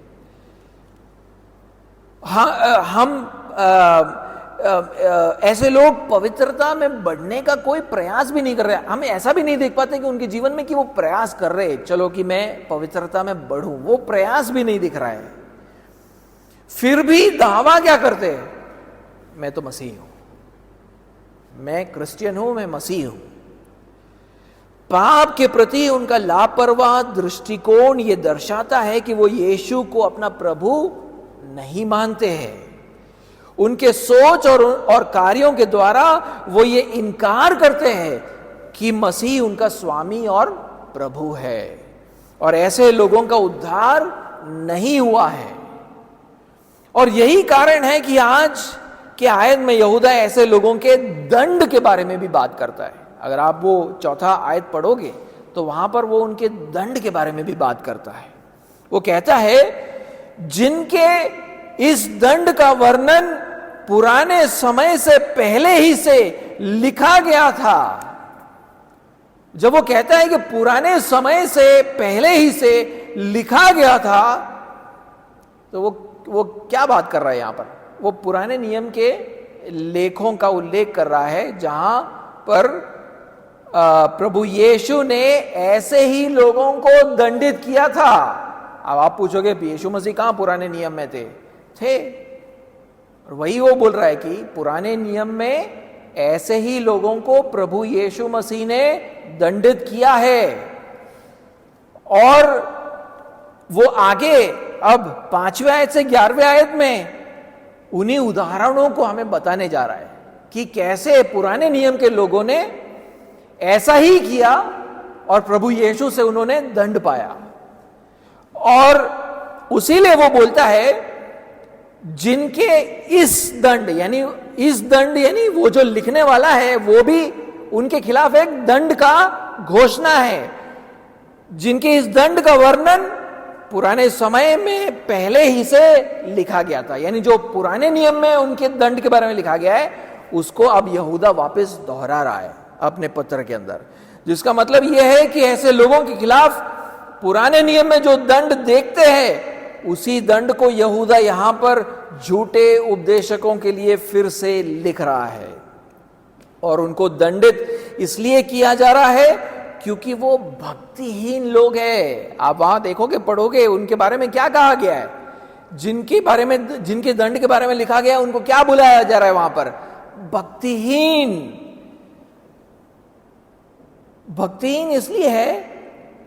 हम ऐसे लोग पवित्रता में बढ़ने का कोई प्रयास भी नहीं कर रहे। हम ऐसा भी नहीं देख पाते कि उनके जीवन में कि वो प्रयास कर रहे, चलो कि मैं पवित्रता में बढ़ूं। वो प्रयास भी नहीं दिख रहा है। फिर भी दावा क्या करते हैं? मैं तो मसीह हूं, मैं क्रिश्चियन हूं, मैं मसीह हूं। पाप के प्रति उनका लापरवाह दृष्टिकोण ये दर्शाता है कि वो यीशु को अपना प्रभु नहीं मानते हैं। उनके सोच और कार्यों के द्वारा वो ये इनकार करते हैं कि मसीह उनका स्वामी और प्रभु है, और ऐसे लोगों का उद्धार नहीं हुआ है। और यही कारण है कि आज के आयत में यहूदा ऐसे लोगों के दंड के बारे में भी बात करता है। अगर आप वो 4 आयत पढ़ोगे तो वहां पर वो उनके दंड के बारे में भी बात करता है। वो कहता है जिनके इस दंड का वर्णन पुराने समय से पहले ही से लिखा गया था। जब वो कहता है कि पुराने समय से पहले ही से लिखा गया था, तो वो वो क्या बात कर रहा है यहां पर? वो पुराने नियम के लेखों का उल्लेख कर रहा है जहां पर प्रभु यीशु ने ऐसे ही लोगों को दंडित किया था। अब आप पूछोगे यीशु मसीह कहां पुराने नियम में थे? और वही वो बोल रहा है कि पुराने नियम में ऐसे ही लोगों को प्रभु यीशु मसीह ने दंडित किया है। और वो आगे अब 5वें आयत से 11वें आयत में उन्हीं उदाहरणों को हमें बताने जा रहा है कि कैसे पुराने नियम के लोगों ने ऐसा ही किया और प्रभु यीशु से उन्होंने दंड पाया। और उसीलिए वो बोलता है जिनके इस दंड यानी वो जो लिखने वाला है वो भी उनके खिलाफ एक दंड का घोषणा है, जिनके इस दंड का वर्णन पुराने समय में पहले ही से लिखा गया था। यानी जो पुराने नियम में उनके दंड के बारे में लिखा गया है उसको अब यहूदा वापस दोहरा रहा है अपने पत्र के अंदर, जिसका मतलब यह है कि ऐसे लोगों के खिलाफ पुराने नियम में जो दंड देखते हैं उसी दंड को यहूदा यहां पर झूठे उपदेशकों के लिए फिर से लिख रहा है। और उनको दंडित इसलिए किया जा रहा है क्योंकि वो भक्तिहीन लोग हैं। आप वहां देखोगे, पढ़ोगे, उनके बारे में क्या कहा गया है, जिनके दंड के बारे में लिखा गया है उनको क्या बुलाया जा रहा है वहां पर? भक्तिहीन इसलिए है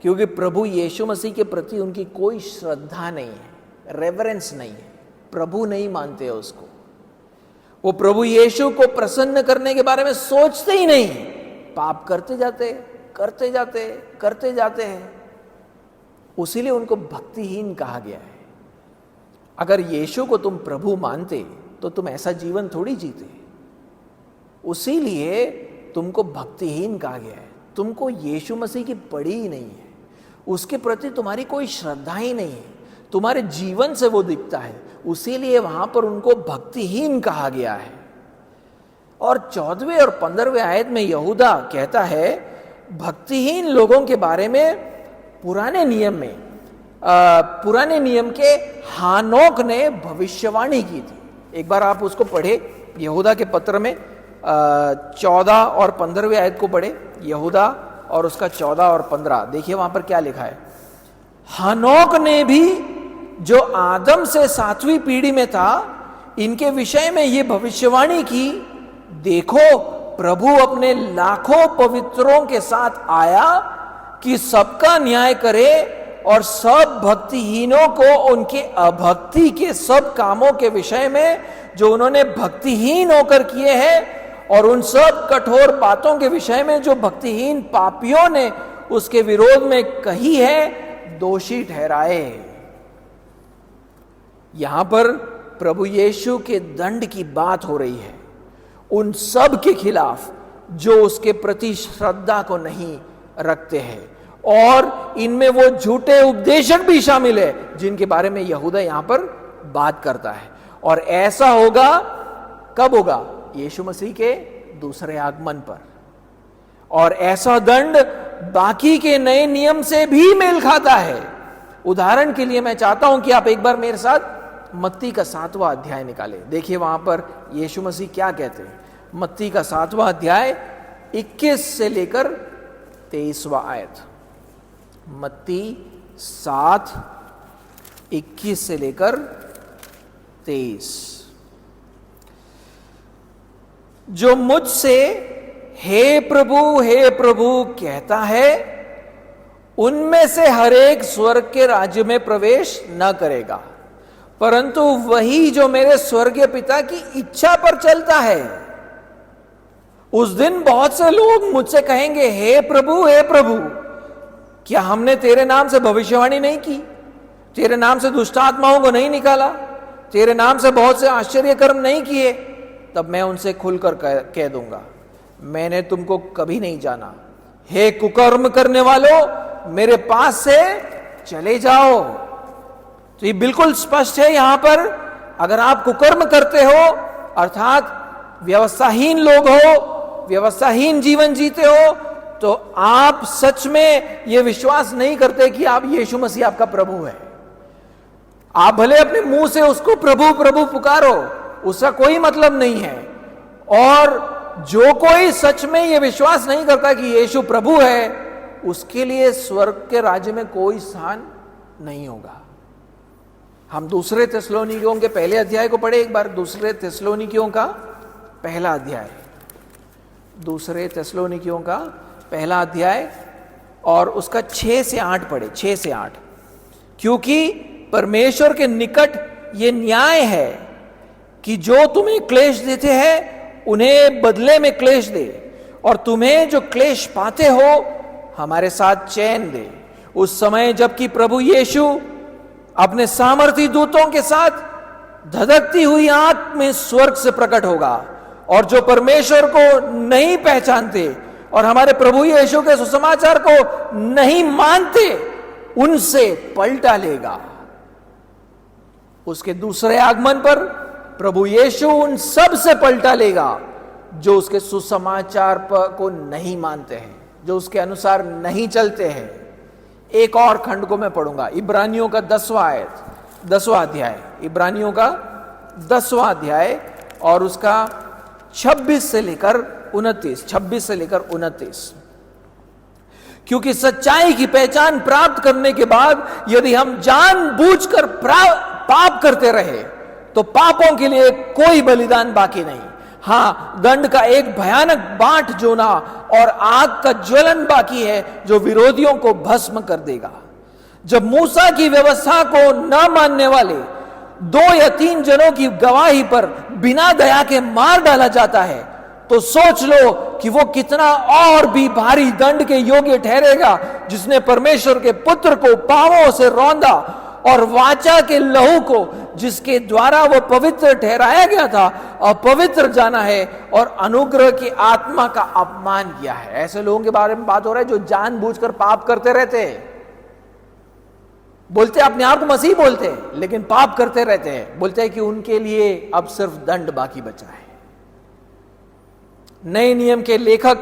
क्योंकि प्रभु यीशु मसीह के प्रति उनकी कोई श्रद्धा नहीं है, रेवरेंस नहीं है, प्रभु नहीं मानते उसको। वो प्रभु यीशु को प्रसन्न करने के बारे में सोचते ही नहीं, पाप करते जाते हैं। उसीलिए उनको भक्तिहीन कहा गया है। अगर यीशु को तुम प्रभु मानते तो तुम ऐसा जीवन थोड़ी जीते, उसीलिए तुमको भक्तिहीन कहा गया है। तुमको यीशु मसीह की पड़ी ही नहीं है, उसके प्रति तुम्हारी कोई श्रद्धा ही नहीं है, तुम्हारे जीवन से वो दिखता है, उसीलिए वहां पर उनको भक्तिहीन कहा गया है। और 14वें और 15वें आयत में यहूदा कहता है भक्तिहीन लोगों के बारे में पुराने नियम के हानोक ने भविष्यवाणी की थी। एक बार आप उसको पढ़े, यहूदा के पत्र में 14 और 15वें आयत को पढ़े, यहूदा और उसका 14 और 15। देखिए वहां पर क्या लिखा है। हनोक ने भी जो आदम से 7वीं पीढ़ी में था इनके विषय में ये भविष्यवाणी की, देखो प्रभु अपने लाखों पवित्रों के साथ आया कि सबका न्याय करे और सब भक्तिहीनों को उनके अभक्ति के सब कामों के विषय में जो उन्होंने भक्तिहीन होकर किए हैं और उन सब कठोर बातों के विषय में जो भक्तिहीन पापियों ने उसके विरोध में कही है, दोषी ठहराए। यहां पर प्रभु यीशु के दंड की बात हो रही है उन सब के खिलाफ जो उसके प्रति श्रद्धा को नहीं रखते हैं, और इनमें वो झूठे उपदेशक भी शामिल है जिनके बारे में यहूदा यहां पर बात करता है। और ऐसा होगा, कब होगा? यीशु मसीह के दूसरे आगमन पर। और ऐसा दंड बाकी के नए नियम से भी मेल खाता है। उदाहरण के लिए मैं चाहता हूं कि आप एक बार मेरे साथ मत्ती का 7वां अध्याय निकालें। देखिए वहां पर यीशु मसीह क्या कहते हैं। मत्ती का 7वां अध्याय 21 से लेकर 23वां आयत। मत्ती 7 21 से लेकर 23। जो मुझसे हे प्रभु कहता है उनमें से हर एक स्वर्ग के राज्य में प्रवेश न करेगा, परंतु वही जो मेरे स्वर्गीय पिता की इच्छा पर चलता है। उस दिन बहुत से लोग मुझसे कहेंगे, हे प्रभु क्या हमने तेरे नाम से भविष्यवाणी नहीं की, तेरे नाम से दुष्ट आत्माओं को नहीं निकाला, तेरे नाम से बहुत से आश्चर्य कर्म नहीं किए? तब मैं उनसे खुलकर कह दूंगा, मैंने तुमको कभी नहीं जाना। हे कुकर्म करने वालों, मेरे पास से चले जाओ। तो ये बिल्कुल स्पष्ट है यहां पर, अगर आप कुकर्म करते हो अर्थात व्यवस्थाहीन लोग हो, व्यवस्थाहीन जीवन जीते हो, तो आप सच में यह विश्वास नहीं करते कि आप यीशु मसीह आपका प्रभु है। आप भले अपने मुंह से उसको प्रभु प्रभु पुकारो, उसका कोई मतलब नहीं है। और जो कोई सच में यह विश्वास नहीं करता कि यीशु प्रभु है, उसके लिए स्वर्ग के राज्य में कोई स्थान नहीं होगा। हम दूसरे थिस्सलुनीकियों के पहले अध्याय को पढ़े एक बार। दूसरे थिस्सलुनीकियों का पहला अध्याय, दूसरे थिस्सलुनीकियों का पहला अध्याय और उसका 6 से 8 पढ़े, 6 से 8। क्योंकि परमेश्वर के निकट ये न्याय है कि जो तुम्हें क्लेश देते हैं उन्हें बदले में क्लेश दे, और तुम्हें जो क्लेश पाते हो हमारे साथ चैन दे, उस समय जबकि प्रभु यीशु अपने सामर्थी दूतों के साथ धधकती हुई आंख में स्वर्ग से प्रकट होगा, और जो परमेश्वर को नहीं पहचानते और हमारे प्रभु यीशु के सुसमाचार को नहीं मानते उनसे पलटा लेगा। उसके दूसरे आगमन पर प्रभु यीशु उन सब से पलटा लेगा जो उसके सुसमाचार को नहीं मानते हैं, जो उसके अनुसार नहीं चलते हैं। एक और खंड को मैं पढ़ूंगा, इब्रानियों का 10वां अध्याय, इब्रानियों का 10वां अध्याय और उसका 26 से लेकर 29। क्योंकि सच्चाई की पहचान प्राप्त करने के बाद यदि हम जानबूझकर पाप करते रहे तो पापों के लिए कोई बलिदान बाकी नहीं। हां, दंड का एक भयानक बाट जोना और आग का ज्वलन बाकी है जो विरोधियों को भस्म कर देगा। जब मूसा की व्यवस्था को न मानने वाले 2 या 3 जनों की गवाही पर बिना दया के मार डाला जाता है, तो सोच लो कि वो कितना और भी भारी दंड के योग्य ठहरेगा जिसने परमेश्वर के पुत्र को पांवों से रौंदा और वाचा के लहू को जिसके द्वारा वो पवित्र ठहराया गया था अपवित्र जाना है और अनुग्रह की आत्मा का अपमान किया है। ऐसे लोगों के बारे में बात हो रहा है जो जानबूझकर पाप करते रहते हैं, बोलते अपने आप को मसीह बोलते हैं लेकिन पाप करते रहते हैं। बोलते हैं कि उनके लिए अब सिर्फ दंड बाकी बचा है। नए नियम के लेखक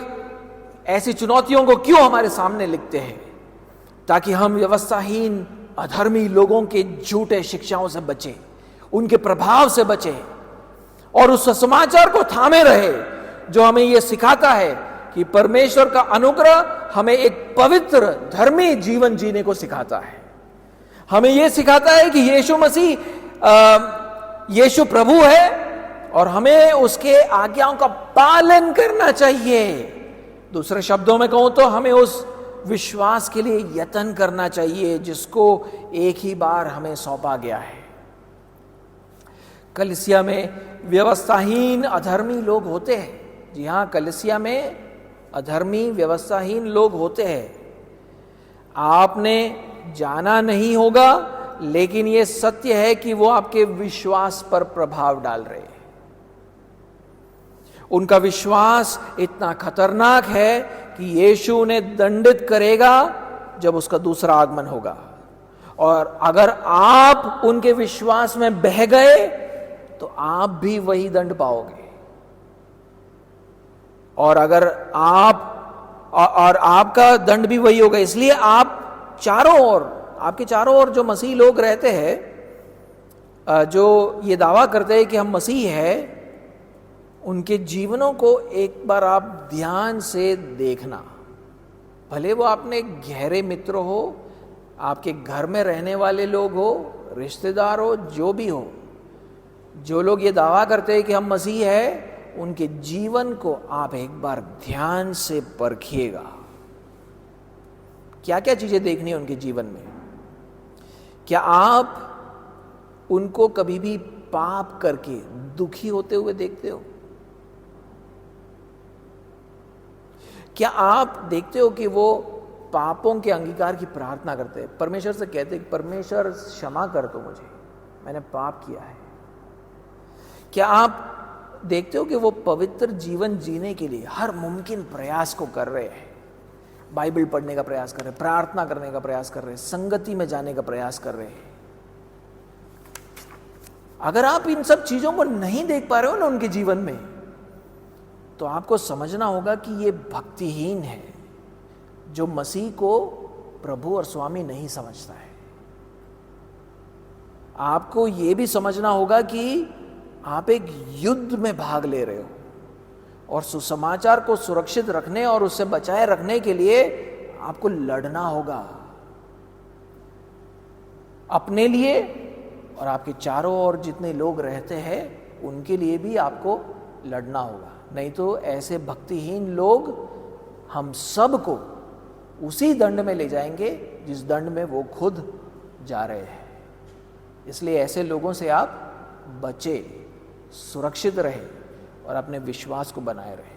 ऐसी चुनौतियों को क्यों हमारे सामने लिखते हैं? ताकि हम व्यवस्थाहीन अधर्मी लोगों के झूठे शिक्षाओं से बचे, उनके प्रभाव से बचे और उस समाचार को थामे रहे जो हमें यह सिखाता है कि परमेश्वर का अनुग्रह हमें एक पवित्र धर्मी जीवन जीने को सिखाता है। हमें यह सिखाता है कि यीशु मसीह यीशु प्रभु है और हमें उसके आज्ञाओं का पालन करना चाहिए। दूसरे शब्दों में कहूं तो हमें उस विश्वास के लिए यत्न करना चाहिए जिसको एक ही बार हमें सौंपा गया है। कलीसिया में व्यवस्थाहीन अधर्मी लोग होते हैं। जी हां, कलीसिया में अधर्मी व्यवस्थाहीन लोग होते हैं। आपने जाना नहीं होगा, लेकिन यह सत्य है कि वो आपके विश्वास पर प्रभाव डाल रहे हैं। उनका विश्वास इतना खतरनाक है कि यीशु उन्हें दंडित करेगा जब उसका दूसरा आगमन होगा। और अगर आप उनके विश्वास में बह गए तो आप भी वही दंड पाओगे। और अगर आपका दंड भी वही होगा। इसलिए आप चारों ओर, आपके चारों ओर जो मसीह लोग रहते हैं, जो ये दावा करते हैं कि हम मसीह हैं, उनके जीवनों को एक बार आप ध्यान से देखना। भले वो अपने गहरे मित्र हो, आपके घर में रहने वाले लोग हो, रिश्तेदार हो, जो भी हो, जो लोग ये दावा करते हैं कि हम मसीह हैं, उनके जीवन को आप एक बार ध्यान से परखिएगा। क्या क्या चीजें देखनी है उनके जीवन में? क्या आप उनको कभी भी पाप करके दुखी होते हुए देखते हो? क्या आप देखते हो कि वो पापों के अंगीकार की प्रार्थना करते हैं, परमेश्वर से कहते हैं परमेश्वर क्षमा कर दो मुझे, मैंने पाप किया है? क्या आप देखते हो कि वो पवित्र जीवन जीने के लिए हर मुमकिन प्रयास को कर रहे हैं? बाइबल पढ़ने का प्रयास कर रहे हैं, प्रार्थना करने का प्रयास कर रहे हैं, संगति में जाने का प्रयास कर रहे हैं। अगर आप इन सब चीजों को नहीं देख पा रहे हो ना उनके जीवन में, तो आपको समझना होगा कि ये भक्तिहीन है जो मसीह को प्रभु और स्वामी नहीं समझता है। आपको ये भी समझना होगा कि आप एक युद्ध में भाग ले रहे हो और सुसमाचार को सुरक्षित रखने और उससे बचाए रखने के लिए आपको लड़ना होगा, अपने लिए और आपके चारों ओर जितने लोग रहते हैं उनके लिए भी आपको लड़ना होगा। नहीं तो ऐसे भक्तिहीन लोग हम सब को उसी दंड में ले जाएंगे जिस दंड में वो खुद जा रहे हैं। इसलिए ऐसे लोगों से आप बचे, सुरक्षित रहे और अपने विश्वास को बनाए रहे।